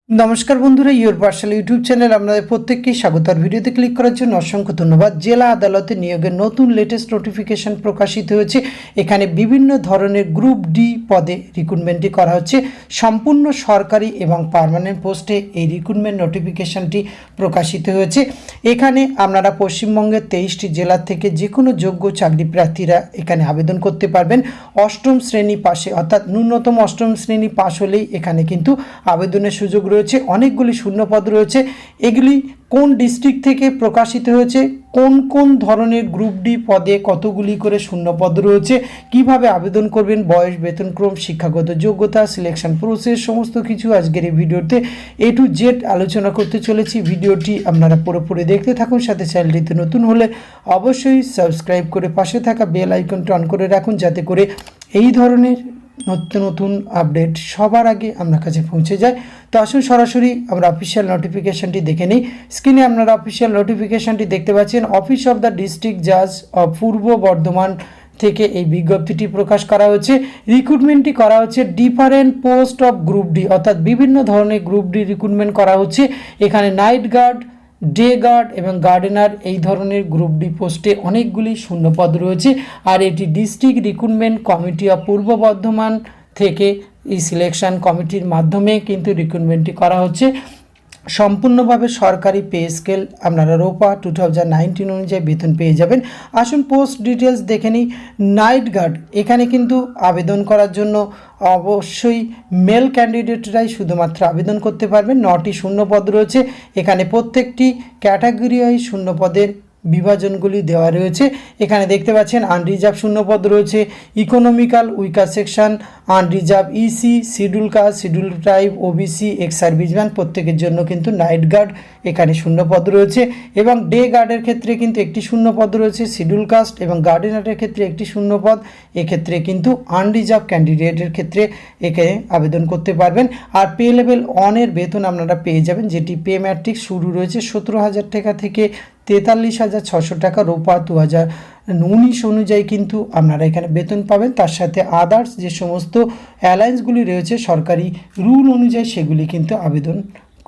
নমস্কার বন্ধুরা, your personal YouTube channel আপনাদের প্রত্যেককেই স্বাগত। আর ভিডিওতে ক্লিক করার জন্য অসংখ্য ধন্যবাদ। জেলা আদালতে নিয়োগের নতুন লেটেস্ট নোটিফিকেশন প্রকাশিত হয়েছে। এখানে বিভিন্ন ধরনের গ্রুপ ডি পদে রিক্রুটমেন্টটি করা হচ্ছে। সম্পূর্ণ সরকারি এবং পার্মানেন্ট পোস্টে এই রিক্রুটমেন্ট নোটিফিকেশনটি প্রকাশিত হয়েছে। এখানে আপনারা পশ্চিমবঙ্গের 23টি জেলার থেকে যে কোনো যোগ্য চাকরি প্রার্থীরা এখানে আবেদন করতে পারবেন। অষ্টম শ্রেণী পাশে, অর্থাৎ ন্যূনতম অষ্টম শ্রেণী পাশ হলেই এখানে কিন্তু আবেদনের সুযোগ রয়েছে। অনেকগুলি শূন্যপদ রয়েছে। এগুলি কোন ডিস্ট্রিক্ট থেকে প্রকাশিত হয়েছে, কোন কোন ধরনের গ্রুপ ডি পদে কতগুলি করে শূন্যপদ রয়েছে, কিভাবে আবেদন করবেন, বয়স, বেতনক্রম, শিক্ষাগত যোগ্যতা, সিলেকশন প্রসেস, সমস্ত কিছু আজকের এই ভিডিওতে A to Z আলোচনা করতে চলেছি। ভিডিওটি আপনারা পুরোপুরি দেখতে থাকুন। সাথে চ্যানেলটিতে নতুন হলে অবশ্যই সাবস্ক্রাইব করে পাশে থাকা বেল আইকনটি অন করে রাখুন, যাতে করে এই ধরনের নতুন নতুন আপডেট সবার আগে আপনার কাছে পৌঁছে যায়। তো আসুন সরাসরি আমরা অফিসিয়াল নোটিফিকেশনটি দেখে নিই। স্ক্রিনে আপনারা অফিসিয়াল নোটিফিকেশনটি দেখতে পাচ্ছেন। অফিস অফ দ্য ডিস্ট্রিক্ট জাজ অফ পূর্ব বর্ধমান থেকে এই বিজ্ঞপ্তিটি প্রকাশ করা হচ্ছে। রিক্রুটমেন্টটি করা হচ্ছে different post of group D, অর্থাৎ বিভিন্ন ধরনের গ্রুপ ডি রিক্রুটমেন্ট করা হচ্ছে। এখানে নাইট গার্ড, ডে গার্ড এবং গার্ডেনার এই ধরনের গ্রুপ ডি পোস্টে অনেকগুলি শূন্যপদ রয়েছে। আর এটি district recruitment committee of Purba Bardhaman থেকে এই সিলেকশন কমিটির মাধ্যমে কিন্তু রিক্রুটমেন্টটি করা হচ্ছে। সম্পূর্ণভাবে সরকারি পে স্কেল আপনারা রোপা 2019 অনুযায়ী বেতন পেয়ে যাবেন। আসুন পোস্ট ডিটেলস দেখে নিই। নাইট গার্ড, এখানে কিন্তু আবেদন করার জন্য অবশ্যই মেল ক্যান্ডিডেটরাই শুধুমাত্র আবেদন করতে পারবেন। 9টি শূন্যপদ রয়েছে। এখানে প্রত্যেকটি ক্যাটাগরি ওয়াইজ শূন্যপদের বিভাজনগুলি দেওয়া রয়েছে। এখানে দেখতে পাচ্ছেন আনরিজার্ভ শূন্যপদ রয়েছে, economical weaker section, unreserved EC, schedule caste, schedule tribe, OBC, ex serviceman, প্রত্যেকের জন্য কিন্তু নাইট গার্ড এখানে শূন্যপদ রয়েছে। এবং ডে গার্ডের ক্ষেত্রে কিন্তু একটি শূন্যপদ রয়েছে। শিডিউল কাস্ট এবং গার্ডেনারের ক্ষেত্রে একটি শূন্যপদ। এক্ষেত্রে কিন্তু আনরিজার্ভ ক্যান্ডিডেটের ক্ষেত্রে এখানে আবেদন করতে পারবেন। আর পে লেভেল অনের বেতন আপনারা পেয়ে যাবেন, যেটি পে ম্যাট্রিক্স শুরু রয়েছে 17,000 টাকা থেকে 43,600 টাকা। রোপা 2019 অনুযায়ী কিন্তু আপনারা এখানে বেতন পাবেন। তার সাথে আদার্স যে সমস্ত অ্যালায়েন্সগুলি রয়েছে সরকারি রুল অনুযায়ী, সেগুলি কিন্তু আবেদন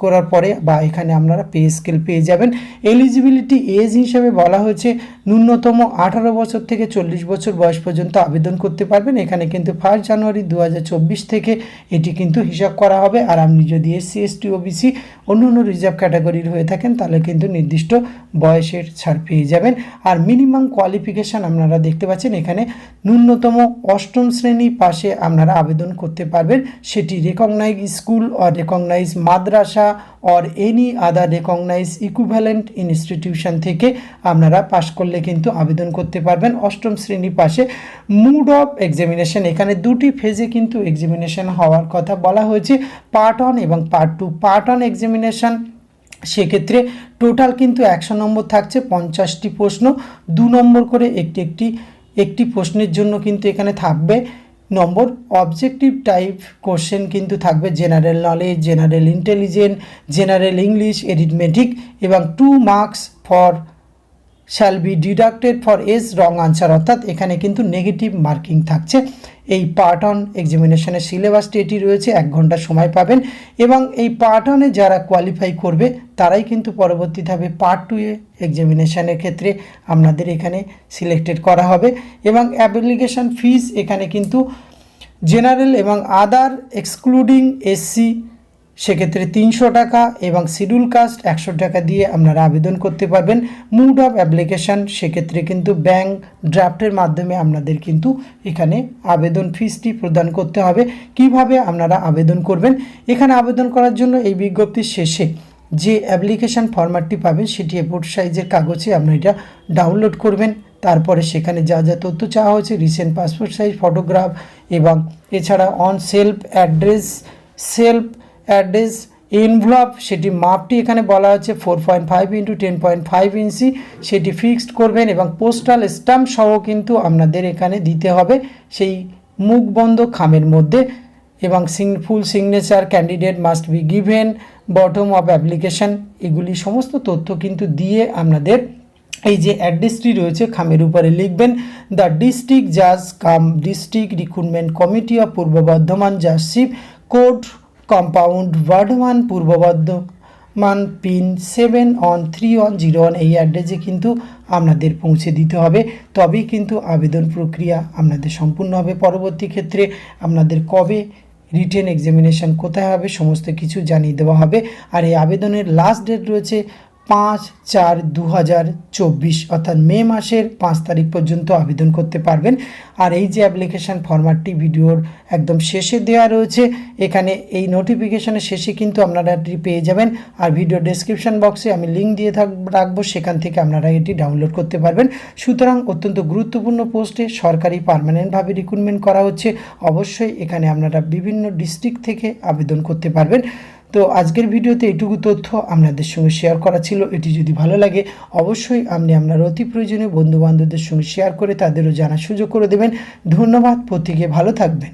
করার পরে বা এখানে আপনারা পে স্কেল পেয়ে যাবেন। এলিজিবিলিটি এজ হিসেবে বলা হয়েছে ন্যূনতম 18 বছর থেকে 40 বছর বয়স পর্যন্ত আবেদন করতে পারবেন। এখানে কিন্তু 1 জানুয়ারি 2024 থেকে এটি কিন্তু হিসাব করা হবে। আর আপনি যদি SC ST OBC অন্য রিজার্ভ ক্যাটাগরির হয়ে থাকেন, তাহলে কিন্তু নির্দিষ্ট বয়সের ছাড় পেয়ে যাবেন। আর মিনিমাম কোয়ালিফিকেশান আপনারা দেখতে পাচ্ছেন, এখানে ন্যূনতম অষ্টম শ্রেণী পাশে আপনারা আবেদন করতে পারবেন। সেটি recognise school or recognise madrasa or any other recognized equivalent institution থেকে আপনারা পাশ করলে কিন্তু আবেদন করতে পারবেন অষ্টম শ্রেণী পাশে। মুড অফ এক্সামিনেশন, এখানে দুটি ফেজে কিন্তু এক্সামিনেশন হওয়ার কথা বলা হয়েছে, পার্ট 1 এবং পার্ট 2। পার্ট 1 এক্সামিনেশন সেক্ষেত্রে টোটাল কিন্তু 100 নম্বর থাকছে, 50টি প্রশ্ন, 2 নম্বর করে একটি প্রশ্নের জন্য কিন্তু এখানে থাকবে নম্বর। অবজেক্টিভ টাইপ কোশ্চেন কিন্তু থাকবে general knowledge, general intelligence, general English, arithmetic, এবং 2 marks for shall be deducted for S wrong answer, অর্থাৎ এখানে কিন্তু নেগেটিভ মার্কিং থাকছে। এই পার্ট 1 এক্সামিনেশনের সিলেবাসটি এটি রয়েছে, 1 ঘন্টা সময় পাবেন। এবং এই পার্ট 1-এ যারা কোয়ালিফাই করবে তারাই কিন্তু পরবর্তীভাবে পার্ট 2-এ এক্সামিনেশনের ক্ষেত্রে আপনাদের এখানে সিলেক্টেড করা হবে। এবং অ্যাপ্লিকেশন ফিস এখানে কিন্তু জেনারেল এবং আদার এক্সক্লুডিং SC সেক্ষেত্রে 300 টাকা এবং শিডিউল কাস্ট 100 টাকা দিয়ে আপনারা আবেদন করতে পারবেন। মুড অফ অ্যাপ্লিকেশান সেক্ষেত্রে কিন্তু ব্যাঙ্ক ড্রাফটের মাধ্যমে আপনাদের কিন্তু এখানে আবেদন ফিসটি প্রদান করতে হবে। কিভাবে আপনারা আবেদন করবেন, এখানে আবেদন করার জন্য এই বিজ্ঞপ্তির শেষে যে অ্যাপ্লিকেশান ফরম্যাটটি পাবেন সেটি A4 সাইজের কাগজে আপনারা এটা ডাউনলোড করবেন। তারপরে সেখানে যা যা তথ্য চাওয়া হয়েছে, রিসেন্ট পাসপোর্ট সাইজ ফটোগ্রাফ, এবং এছাড়া অন সেলফ অ্যাড্রেস এনভেলপ, সেটি মাপটি এখানে বলা হচ্ছে 4.5 × 10.5 ইঞ্চি, সেটি ফিক্সড করবেন। এবং পোস্টাল স্ট্যাম্প সহ কিন্তু আপনাদের এখানে দিতে হবে সেই মুখবন্ধ খামের মধ্যে। এবং full signature candidate must be given, bottom of application, এগুলি সমস্ত তথ্য কিন্তু দিয়ে আপনাদের এই যে অ্যাড্রেসটি রয়েছে খামের উপরে লিখবেন, দ্য ডিস্ট্রিক্ট জাজ cum district recruitment committee of Purba Bardhaman judgeship court compound Bardhaman Purba Bardhaman pin 713101 এই অ্যাড্রেসে কিন্তু আপনাদের পৌঁছে দিতে হবে, তবেই কিন্তু আবেদন প্রক্রিয়া আপনাদের সম্পূর্ণ হবে। পরবর্তী ক্ষেত্রে আপনাদের কবে রিটেন এক্সামিনেশন কোথায় হবে সমস্ত কিছু জানিয়ে দেওয়া হবে। আর এই আবেদনের লাস্ট ডেট রয়েছে 5/4/2024 অর্থাৎ মে মাসের 5 তারিখ পর্যন্ত আবেদন করতে পারবেন। আর এই যে অ্যাপ্লিকেশান ফরম্যাটটি ভিডিওর একদম শেষে দেওয়া রয়েছে, এখানে এই নোটিফিকেশনের শেষে কিন্তু আপনারা এটি পেয়ে যাবেন। আর ভিডিও ডেসক্রিপশন বক্সে আমি লিঙ্ক দিয়ে রাখবো, সেখান থেকে আপনারা এটি ডাউনলোড করতে পারবেন। সুতরাং অত্যন্ত গুরুত্বপূর্ণ পোস্টে সরকারি পার্মানেন্টভাবে রিক্রুটমেন্ট করা হচ্ছে। অবশ্যই এখানে আপনারা বিভিন্ন ডিস্ট্রিক্ট থেকে আবেদন করতে পারবেন। তো আজকের ভিডিওতে এইটুকু তথ্য আপনাদের সঙ্গে শেয়ার করা ছিল। এটি যদি ভালো লাগে অবশ্যই আপনি আপনার অতি প্রয়োজনীয় বন্ধুবান্ধবদের সঙ্গে শেয়ার করে তাদেরও জানার সুযোগ করে দেবেন। ধন্যবাদ, প্রত্যেকে ভালো থাকবেন।